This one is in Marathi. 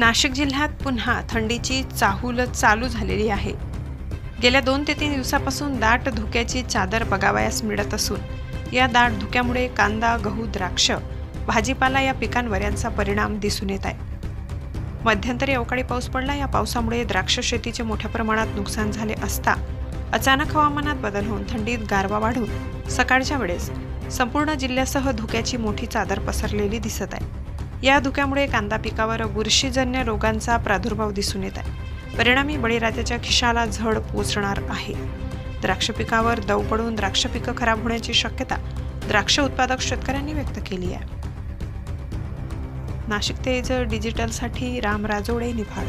नाशिक जिल्ह्यात पुन्हा थंडीची चाहूल चालू झालेली आहे। गेल्या 2 ते 3 दिवसापासून दाट धुक्याची चादर बघावयास मिळत असून या दाट धुक्यामुळे कांदा, गहू, द्राक्ष, भाजीपाला या पिकांवर यांचा परिणाम दिसून येत आहे। मध्यंतरी अवकाळी पाऊस पडला। या पावसामुळे द्राक्ष शेतीचे मोठ्या प्रमाणात नुकसान झाले असता अचानक हवामानात बदल होऊन थंडीत गारवा वाढून सकाळच्या वेळेस संपूर्ण जिल्ह्यासह धुक्याची मोठी चादर पसरलेली दिसत आहे। या धुक्यामुळे कांदा पिकावर बुरशीजन्य रोगांचा प्रादुर्भाव दिसून येत आहे। परिणामी बळीराजाच्या खिशाला झळ पोचणार आहे। द्राक्ष पिकावर दव पडून द्राक्ष पिकं खराब होण्याची शक्यता द्राक्ष उत्पादक शेतकऱ्यांनी व्यक्त केली आहे। नाशिक तेज डिजिटलसाठी राम राजोडे, निफाड।